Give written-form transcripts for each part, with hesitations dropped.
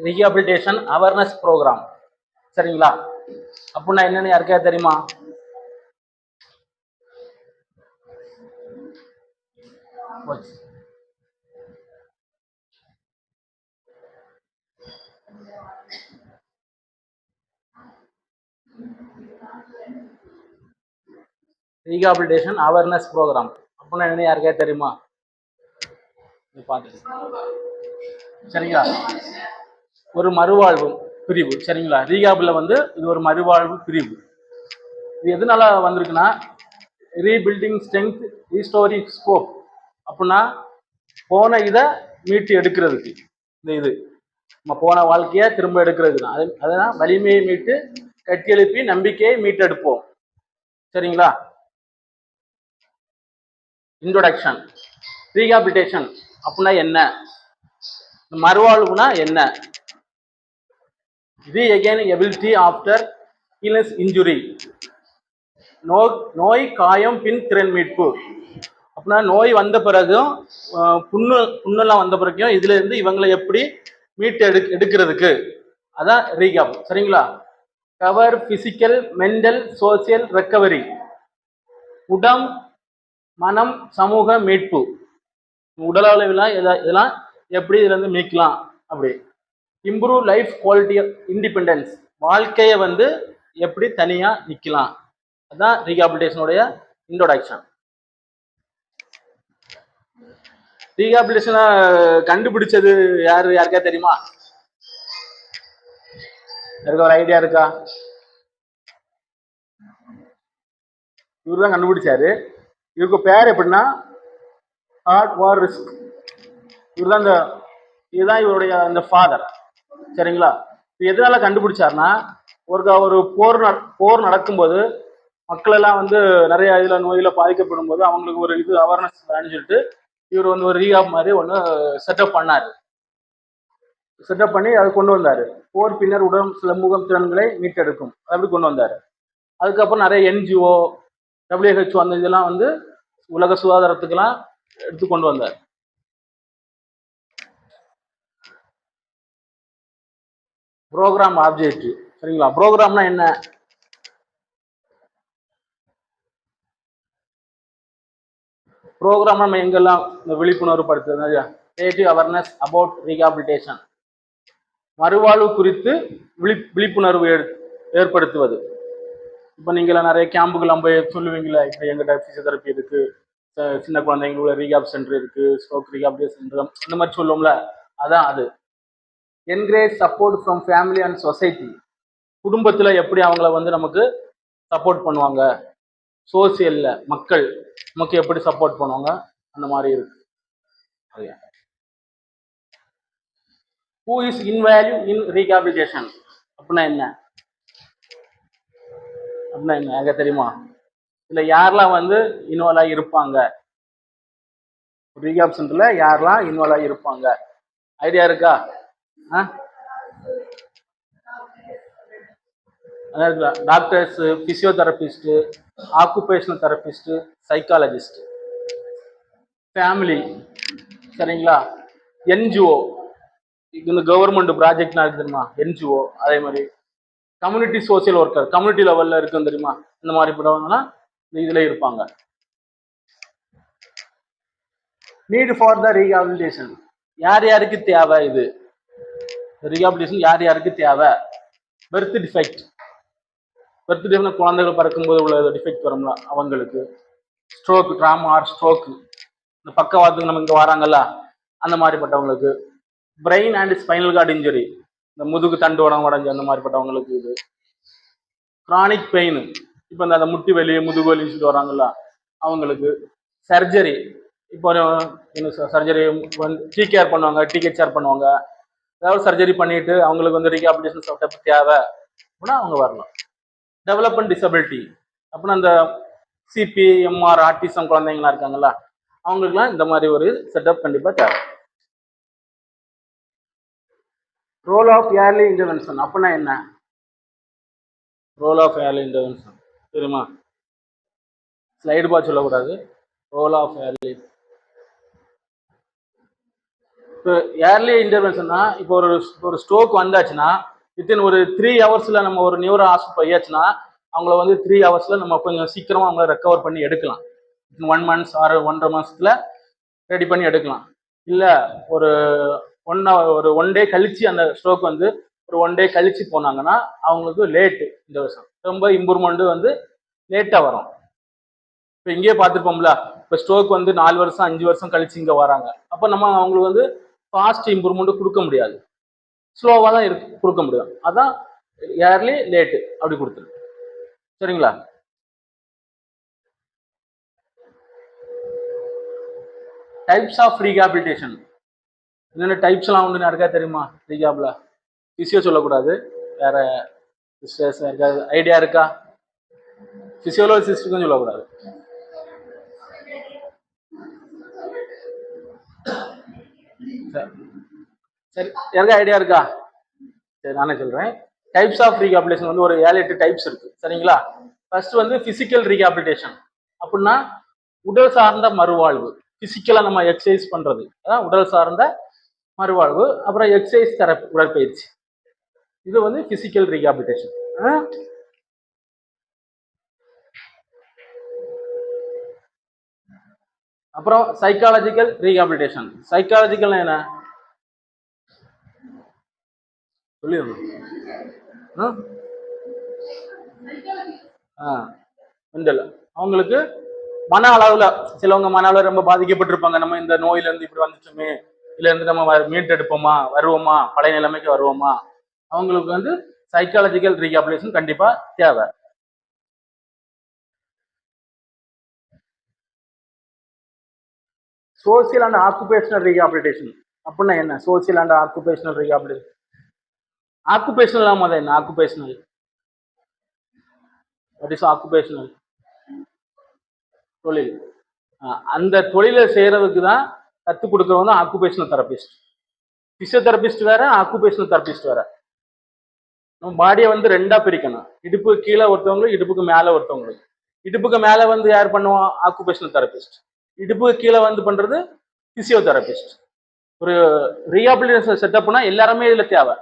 Rehabilitation awareness program. சரிங்களா? அப்படின்னா என்னன்னு யாருக்கா தெரியுமா? ரீஹாபிலிட்டேஷன் அவேர்னஸ் ப்ரோக்ராம் அப்படின்னா என்ன யாருக்கா தெரியுமா? சரிங்களா? ஒரு மறுவாழ்வு பிரிவு. சரிங்களா? ரீஹாபில் வந்து இது ஒரு மறுவாழ்வு பிரிவு. இது எதனால வந்திருக்குன்னா, ரீபில்டிங் ஸ்ட்ரென்த், ரீஸ்டோரிங் ஸ்கோப். அப்படின்னா போன இதை மீட்டு எடுக்கிறதுக்கு, இந்த இது நம்ம போன வாழ்க்கையை திரும்ப எடுக்கிறதுக்கு தான். அதுதான் வலிமையை மீட்டு கட்டியெழுப்பி நம்பிக்கையை மீட்டெடுப்போம். சரிங்களா? இன்ட்ரோடக்ஷன். ரீஹாபிலிட்டேஷன் அப்படின்னா என்ன, மறுவாழ்வுனா என்ன? ரீஅகைன் எபிலிட்டி ஆஃப்டர் இல்னஸ் இன்ஜுரி. நோய் காயம் பின் திறன் மீட்பு. அப்படின்னா நோய் வந்த பிறகும் புண்ணெல்லாம் வந்த பிறகும் இதுல இருந்து இவங்களை எப்படி மீட்டு எடுக்கிறதுக்கு, அதான் ரீஹாப். சரிங்களா? Cover physical, mental, social recovery. உடம், மனம், சமூக மீட்பு. உடல் அளவிலாம் இதெல்லாம் எப்படி இதுல இருந்து மீட்கலாம் அப்படி. Improve life quality, independence. வாழ்க்கையை வந்து எப்படி தனியா நிக்கலாம், அதான் ரீஹாபிலிட்டேஷனுடைய இன்ட்ரோடக்ஷன். ரீஹாபிலிட்டேஷனை கண்டுபிடிச்சது யாரு, யாருக்கா தெரியுமா? எனக்கு ஒரு ஐடியா இருக்கா? இவரு தான் கண்டுபிடிச்சாரு. இவருக்கு பேர் எப்படின்னா ஹார்ட் வார் ரிஸ்க். இவர் தான் இதுதான் இவருடைய அந்த ஃபாதர். சரிங்களா? எதனால கண்டுபிடிச்சாருன்னா, ஒரு போர் நடக்கும்போது மக்கள் எல்லாம் வந்து நிறைய இதுல நோயில பாதிக்கப்படும் போது அவங்களுக்கு ஒரு இது அவேர்னஸ் சொல்லிட்டு இவர் வந்து ஒரு ரீஹாப் மாதிரி ஒன்று செட்டப் பண்ணாரு. செட்டப் பண்ணி அதை கொண்டு வந்தாரு. போர் பின்னர் உடல் சமூகம் திறன்களை மீட்டெடுக்கும், அப்படி கொண்டு வந்தாரு. அதுக்கப்புறம் நிறைய NGO, WHO அந்த இதெல்லாம் வந்து உலக சுகாதாரத்துக்கெல்லாம் எடுத்து கொண்டு வந்தார். Program objective. சரிங்களா? ப்ரோக்ராம்னா என்ன? ப்ரோக்ராம் நம்ம எங்கெல்லாம் இந்த விழிப்புணர்வு படுத்துறது, கிரியேட்டிவ் அவேர்னஸ் அபவுட் ரீஹாபிலிட்டேஷன், மறுவாழ்வு குறித்து விழிப்புணர்வு ஏற்படுத்துவது. இப்போ நீங்கள நிறைய கேம்புக்கெல்லாம் போய் சொல்லுவீங்களா, இப்போ எங்கிட்ட பிசியோதெரப்பி இருக்கு, சின்ன குழந்தைங்களோட ரீஹாப் சென்டர் இருக்கு, ஸ்ட்ரோக் ரீஹாபிலிட்டேஷன் சென்டர், இந்த மாதிரி சொல்லுவோம்ல, அதான் அது. Encourage support from family and society. குடும்பத்தில் எப்படி அவங்கள வந்து நமக்கு சப்போர்ட் பண்ணுவாங்க, சோசியல்ல மக்கள் நமக்கு எப்படி சப்போர்ட் பண்ணுவாங்க, அந்த மாதிரி இருக்கு. ஹூ இஸ் இன்வேல்யூ இன் ரீஹாபிலிட்டேஷன் அப்படின்னா என்ன? அப்படின்னா என்ன எங்க தெரியுமா? இதுல யாரெல்லாம் வந்து இன்வால்வ் ஆகி இருப்பாங்க, ரீஹாப் சென்டர்ல யாரெல்லாம் இன்வால்வ் ஆகி இருப்பாங்க, ஐடியா இருக்கா? Doctors, physiotherapist, occupational therapist, psychologist, family. சரிங்களா? NGO, இந்த கவர்மெண்ட் ப்ராஜெக்ட்லாம் இருக்கு தெரியுமா, NGO. அதே மாதிரி கம்யூனிட்டி சோசியல் ஒர்க்கர், கம்யூனிட்டி லெவல்ல இருக்கும் தெரியுமா, இந்த மாதிரி படவங்கலாம் இதுல இருப்பாங்க. Need for the rehabilitation. யார் யாருக்கு தேவை இது ரீஹாபிலிட்டேஷன்? யார் யாருக்கு தேவை? Perth defect. பெர்த் டிஃபெக்ட் குழந்தைகள் பறக்கும்போது உள்ள டிஃபெக்ட் வரும்ல அவங்களுக்கு. ஸ்ட்ரோக், ட்ராமா ஆர் ஸ்ட்ரோக், இந்த பக்கவாதத்துக்கு நம்ம இங்கே வராங்கல்ல அந்த மாதிரிப்பட்டவங்களுக்கு. Brain and spinal cord injury, இந்த முதுகு தண்டு உடஞ்சு அந்த மாதிரிப்பட்டவங்களுக்கு இது. கிரானிக் பெயின், இப்போ இந்த முட்டி வலி, முதுகு வலி சொல்லிட்டு வராங்கல்ல அவங்களுக்கு. சர்ஜரி, இப்போ சர்ஜரி கேர் பண்ணுவாங்க, THR பண்ணுவாங்க. ஏதாவது சர்ஜரி பண்ணிட்டு அவங்களுக்கு வந்து ரீஹாபிலிட்டேஷன் செட்டப் தேவை அப்படின்னா அவங்க வரலாம். டெவலப்மெண்ட் டிசபிலிட்டி அப்படின்னா அந்த CP, MR, ஆட்டிசம் குழந்தைங்களாம் இருக்காங்கல்ல அவங்களுக்குலாம் இந்த மாதிரி ஒரு செட்டப் கண்டிப்பாக தேவை. ரோல் ஆஃப் ஏர்லி இன்டர்வென்ஷன் அப்படின்னா என்ன? ரோல் ஆஃப் ஏர்லி இன்டர்வென்ஷன் தெரியுமா? ஸ்லைடு பார்த்து சொல்லக்கூடாது. ரோல் ஆஃப் ஏர்லி இப்போ ஏர்லி இன்டர்வென்ஷன்னா இப்போ ஒரு ஸ்ட்ரோக் வந்தாச்சுன்னா வித்தின் ஒரு 3 ஹவர்ஸில் நம்ம ஒரு நியூரோ ஹாஸ்பிட்டல் போயாச்சுன்னா அவங்கள வந்து 3 ஹவர்ஸில் நம்ம கொஞ்சம் சீக்கிரமாக அவங்கள ரெக்கவர் பண்ணி எடுக்கலாம். 1 month ஆர் 1.5 மாதத்தில் ரெடி பண்ணி எடுக்கலாம். இல்லை ஒரு ஒன் டே கழிச்சு அந்த ஸ்ட்ரோக் வந்து ஒரு 1 day கழிச்சு போனாங்கன்னா அவங்களுக்கு லேட்டு இந்த வருஷம் ரொம்ப இம்ப்ரூவ்மெண்ட் வந்து லேட்டாக வரும். இப்போ இங்கேயே பார்த்துருப்போம்ல, இப்போ ஸ்ட்ரோக் வந்து 4 வருஷம் 5 வருஷம் கழிச்சு இங்கே வராங்க. அப்போ நம்ம அவங்களுக்கு வந்து ஃபாஸ்ட் இம்ப்ரூவ்மெண்ட் கொடுக்க முடியாது, ஸ்லோவாக தான் கொடுக்க முடியும். அதான் ஏர்லி லேட்டு அப்படி கொடுத்துரு. சரிங்களா? டைப்ஸ் ஆஃப் ரீஹாபிலிட்டேஷன் என்னென்ன டைப்ஸ்லாம் உண்டு யாருக்கா தெரியுமா? ரீஹாப்ல பிசியோ சொல்லக்கூடாது, வேற ஐடியா இருக்கா? பிசியோலஜிஸ்டுக்கும் சொல்லக்கூடாது. சரி, யாருக்கா ஐடியா இருக்கா? சரி, நானே சொல்றேன். டைப்ஸ் ஆஃப் ரீஹாபிலிட்டேஷன் வந்து ஒரு 7-8 டைப்ஸ் இருக்கு. சரிங்களா? ஃபர்ஸ்ட் வந்து பிசிக்கல் ரீஹாபிலிட்டேஷன் அப்படின்னா உடல் சார்ந்த மறுவாழ்வு. பிசிக்கலா நம்ம எக்ஸசைஸ் பண்றது அதான் உடல் சார்ந்த மறுவாழ்வு. அப்புறம் எக்ஸசைஸ் தெரப்பி, உடற்பயிற்சி, இது வந்து பிசிக்கல் ரீஹாபிலிட்டேஷன். அப்புறம் சைக்காலஜிக்கல் ரீஹாபிலிட்டேஷன். சைக்காலஜிக்கல் என்ன சொல்லிடுங்க. மெண்டல் அவங்களுக்கு மன அளவுல சிலவங்க மன அளவுல ரொம்ப பாதிக்கப்பட்டிருப்பாங்க. நம்ம இந்த நோயில இருந்து இப்படி வந்துட்டோமே, இதுல இருந்து நம்ம மீட்டெடுப்போமா, வருவோமா, பழைய நிலைமைக்கு வருவோமா, அவங்களுக்கு வந்து சைக்காலஜிக்கல் ரீஹாபிலிட்டேஷன் கண்டிப்பா தேவை. சோசியல் அண்ட் ஆக்குபேஷனல் ரீஹாபிலிட்டேஷன் அப்படின்னா என்ன? Social and occupational rehabilitation. Occupational முதல்ல என்ன? Occupational what is occupational? தொழில். அந்த தொழிலை செய்யறதுக்கு தான் கற்றுக் கொடுக்கறவங்க ஆக்குபேஷனல் தெரபிஸ்ட். பிசியோதெரபிஸ்ட் வேற, ஆக்குபேஷனல் தெரபிஸ்ட் வேற. நம்ம பாடியை வந்து 2ஆ பிரிக்கணும். இடுப்பு கீழே ஒருத்தவங்களுக்கு, இடுப்புக்கு மேலே ஒருத்தவங்களுக்கு. இடுப்புக்கு மேலே வந்து யார் பண்ணுவோம்? Occupational therapist. இடுப்புக்கு கீழே வந்து பண்றது பிசியோதெரபிஸ்ட். ஒரு ரீஹாபிலிட்டேஷன் செட்டப்னா எல்லாருமே இதுல தேவை.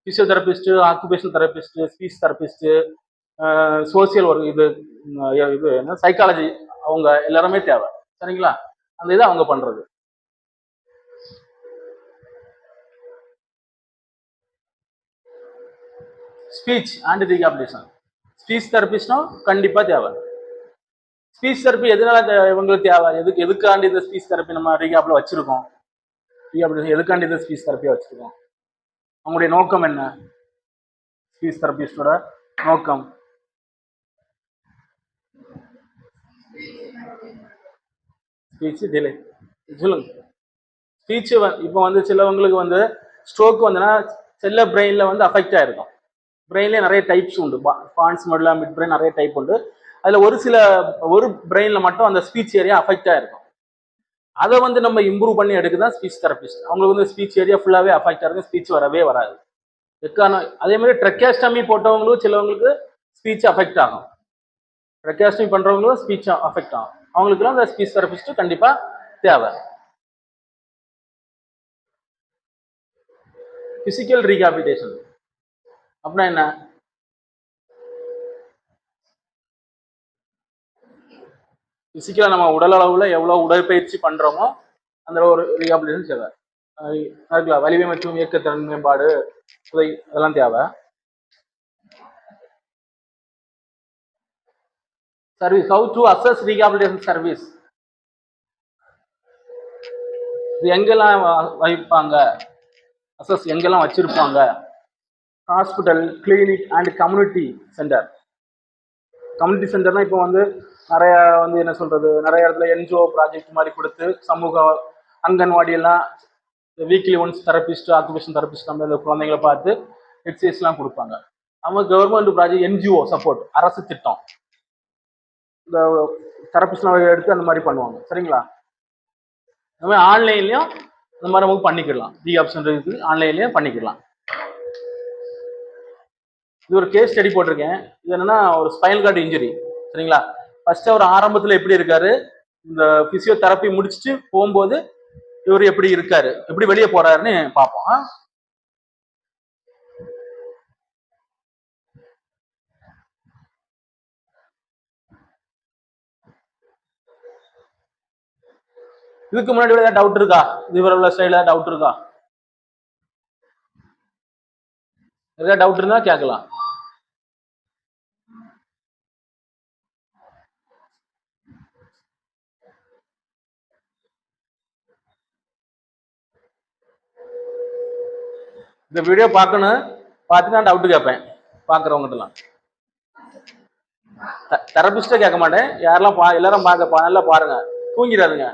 Physiotherapist, occupational therapist, speech therapist, social work, இது என்ன சைக்காலஜி, அவங்க எல்லாருமே தேவை. சரிங்களா? அந்த இதை அவங்க பண்றது. Speech and rehabilitation. ஸ்பீச் தெரபிஸ்டும் கண்டிப்பா தேவை. ஸ்பீச் தெரப்பி எதனால இவங்களுக்கு தேவை? எதுக்காண்டி இந்த ஸ்பீச் தெரப்பி நம்ம ரீஹாப்ல வச்சிருக்கோம்? ரீஹாபிலிட்டேஷன் எதுக்காண்டி இந்த ஸ்பீச் தெரப்பியா வச்சிருக்கோம்? அவங்களுடைய நோக்கம் என்ன? ஸ்பீச் தெரபிஸ்டோட நோக்கம் ஸ்பீச் டிலே. சொல்லுங்க. ஸ்பீச் இப்போ வந்து சிலவங்களுக்கு வந்து ஸ்ட்ரோக் வந்துன்னா செல்ல பிரெயின்ல வந்து அஃபெக்ட் ஆயிருக்கும். பிரெயின்ல நிறைய டைப்ஸ் உண்டு. பான்ஸ் மெடுலா, மிட் பிரெயின், நிறைய டைப் உண்டு. அதுல ஒரு பிரெயின்ல மட்டும் அந்த ஸ்பீச் ஏரியா அஃபெக்ட் ஆயிருக்கும். அதை வந்து நம்ம இம்ப்ரூவ் பண்ணி எடுக்குதான் ஸ்பீச் தெரபிஸ்ட். அவங்களுக்கு வந்து ஸ்பீச் ஏரியா ஃபுல்லாவே அஃபெக்ட் ஆயிருக்கும், ஸ்பீச் வரவே வராது. அதே மாதிரி ட்ரெக்கியாஸ்டமி போட்டவங்களும் சிலவங்களுக்கு ஸ்பீச் அஃபெக்ட் ஆகும். ட்ரெக்கியாஸ்டமி பண்றவங்களும் ஸ்பீச் அஃபெக்ட் ஆகும். அவங்களுக்குலாம் அந்த ஸ்பீச் தெரபிஸ்ட் கண்டிப்பா தேவை. பிசிக்கல் ரீஹாபிலிட்டேஷன் அப்படின்னா என்ன? பிசிக்கலா நம்ம உடல் அளவுல எவ்வளவு உடற்பயிற்சி பண்றோமோ அந்த ஒரு ரீஹாபிலிட்டேஷன் தேவை. அதுக்குலாம் வலிமை மற்றும் இயக்கத்திறன் மேம்பாடு, அதெல்லாம் தேவை. Service. How to access rehabilitation service. இது எங்கெல்லாம் வைப்பாங்க? அசஸ் எங்கெல்லாம் வச்சிருப்பாங்க? Hospital, clinic and community centre. Community சென்டர்னா இப்போ வந்து நிறைய வந்து என்ன சொல்றது, நிறைய இடத்துல என்ஜிஓ ப்ராஜெக்ட் மாதிரி கொடுத்து சமூக அங்கன்வாடி எல்லாம் weekly once therapist, occupation therapist நம்ம இந்த குழந்தைங்களை பார்த்து எக்ஸசைஸ்லாம் கொடுப்பாங்க. அவங்க கவர்மெண்ட் ப்ராஜெக்ட், என்ஜிஓ சப்போர்ட், அரசு திட்டம், இந்த தெரபிஸ்ட்லாம் எடுத்து அந்த மாதிரி பண்ணுவாங்க. சரிங்களா? இந்த மாதிரி ஆன்லைன்லயும் இந்த மாதிரி நமக்கு பண்ணிக்கலாம். ரீஹாப் இருக்கு, ஆன்லைன்லயும் பண்ணிக்கலாம். இது ஒரு கேஸ் ஸ்டடி போட்டிருக்கேன். இது என்னன்னா ஒரு ஸ்பைனல் கார்டு இன்ஜுரி. சரிங்களா? ஃபர்ஸ்ட் அவர் ஆரம்பத்தில் எப்படி இருக்காரு, இந்த பிசியோதெரப்பி முடிச்சுட்டு போகும்போது இவர் எப்படி இருக்காரு, எப்படி வெளியே போறாருன்னு பார்ப்போம். இதுக்கு முன்னாடி ஏதாவது டவுட் இருக்கா? இவர் உள்ள ஸ்டைல டவுட் இருக்கா? ஏதாவது டவுட் இருந்தா கேட்கலாம். இந்த வீடியோ பார்க்கணும், பார்த்து நான் டவுட் கேட்பேன் பார்க்குறவங்கட்டலாம். தெரபிஸ்டே கேட்க மாட்டேன். யாரெல்லாம் எல்லாரும் பார்க்க நல்லா பாருங்க, தூங்கிடாதுங்க.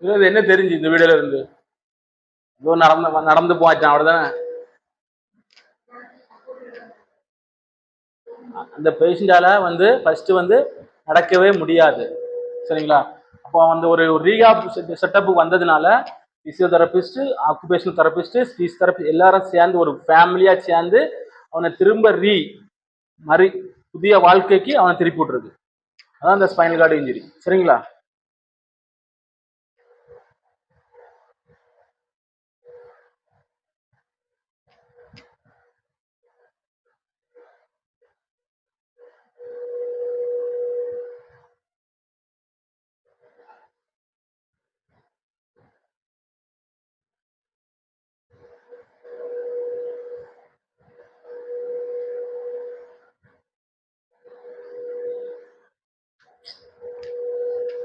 இது என்ன தெரிஞ்சு இந்த வீடியோல இருந்து? ஏதோ நடந்து போச்சான் அவ்வளவுதானே. அந்த பேஷண்டால ஃபர்ஸ்ட் நடக்கவே முடியாது, சரிங்களா? அப்போ ஒரு ரீஹாப் செட்டப்புக்கு வந்ததுனால physiotherapist, occupational therapist, speech therapist எல்லாரும் சேர்ந்து ஒரு ஃபேமிலியா சேர்ந்து அவனை திரும்ப புதிய வாழ்க்கைக்கு அவனை திருப்பி விட்டுருக்கு. அதான் இந்த ஸ்பைனல் கார்டு இன்ஜுரி, சரிங்களா?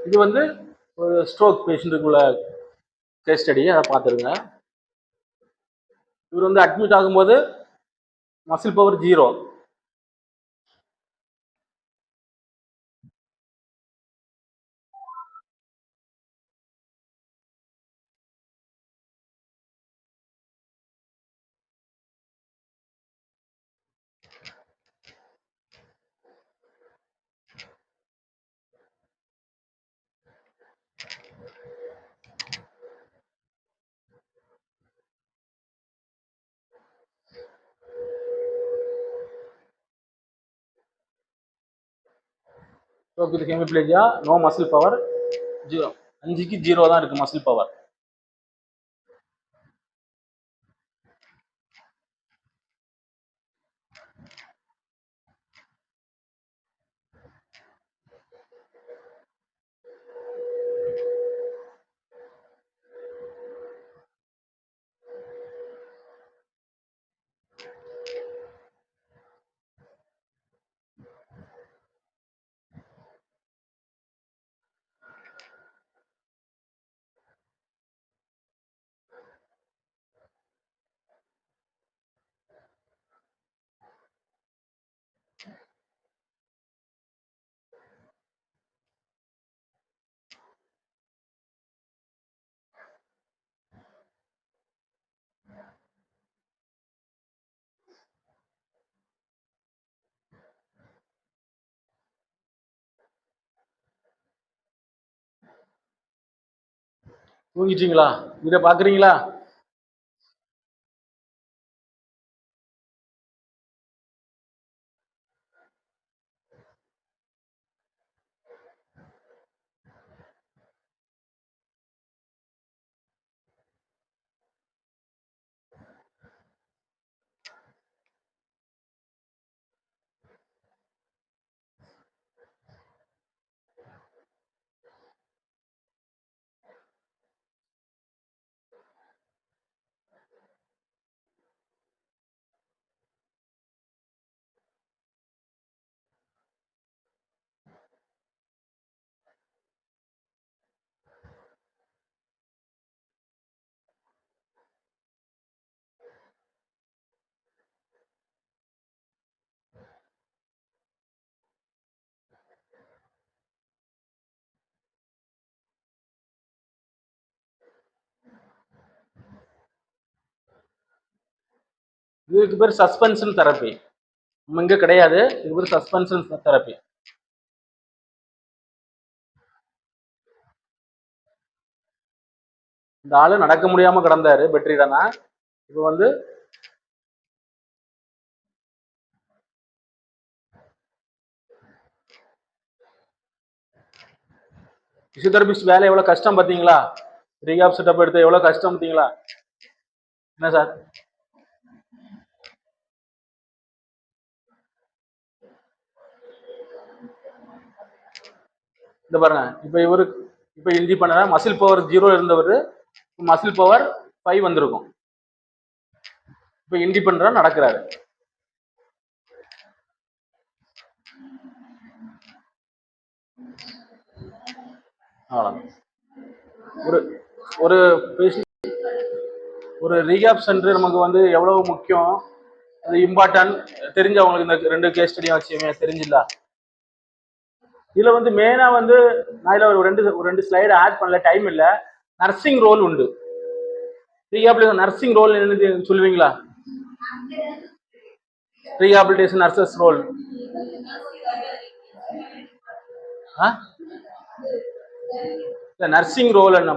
இது ஒரு ஸ்ட்ரோக் பேஷண்ட்டுக்குள்ள கேஸ் ஸ்டடி, அதை பார்த்துருங்க. இவர் அட்மிட் ஆகும்போது muscle power 0. Stroke with hemiplegia, no muscle power 0. 5க்கு 0 தான் இருக்கு மசில் பவர். தூங்கிட்டீங்களா? இதை பாக்குறீங்களா? இதுக்கு பேர் சஸ்பென்ஷன் தெரப்பி. நம்ம இங்க கிடையாது, இதுக்கு பேர் சஸ்பென்ஷன் தெரப்பி. இந்த ஆளு நடக்க முடியாம கிடந்தாரு பெட்ரிடனா. இப்போ வந்து பிசியோதெரபிஸ்ட் வேலை எவ்வளவு கஷ்டம் பாத்தீங்களா? ரீஹாப் செட்டப் எடுத்து எவ்வளவு கஷ்டம் பாத்தீங்களா? என்ன சார்? இந்த பாருங்க, இப்ப இவரு இப்ப இன்ஜி பண்ண மசில் பவர் 0 இருந்தவர் மசில் பவர் 5 வந்திருக்கும். இப்ப இன்டி பண்ற நடக்கிறாரு. ஒரு ஒரு ஒரு ரீஹாப் சென்டர் நமக்கு வந்து எவ்வளவு முக்கியம், அது இம்பார்ட்டன்ட் தெரிஞ்சவங்களுக்கு இந்த 2 கேஸ் ஸ்டடியும் வச்சுமே தெரிஞ்சில்ல. இதுல வந்து மெயினா வந்து நான் இதுல ஒரு ரெண்டு ஸ்லைடு ஆட் பண்ணல, டைம் இல்ல. நர்சிங் ரோல் உண்டு. ரீஹாபிலிட்டேஷன் நர்சிங் ரோல் என்னன்னு சொல்லுவீங்களா? Rehabilitation nurses role nursing role என்ன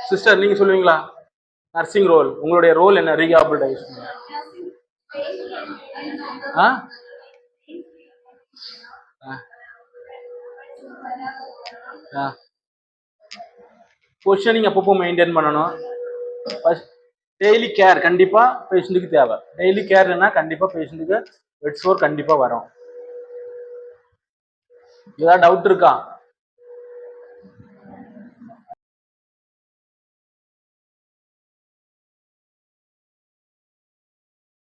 சிஸ்டர் நீங்க சொல்லுவீங்களா? நர்சிங் ரோல் உங்களுடைய ரோல் என்ன ரீஹாபிலிட்டேஷன்? பொசிஷனிங் அப்பப்போ மெயின்டைன் பண்ணணும். டெய்லி கேர் கண்டிப்பா பேஷண்ட்டுக்கு தேவை. டெய்லி கேர்னா கண்டிப்பா பேஷண்ட்டுக்கு பெட் சோர் கண்டிப்பா வரும். ஏதாவது டவுட் இருக்கா?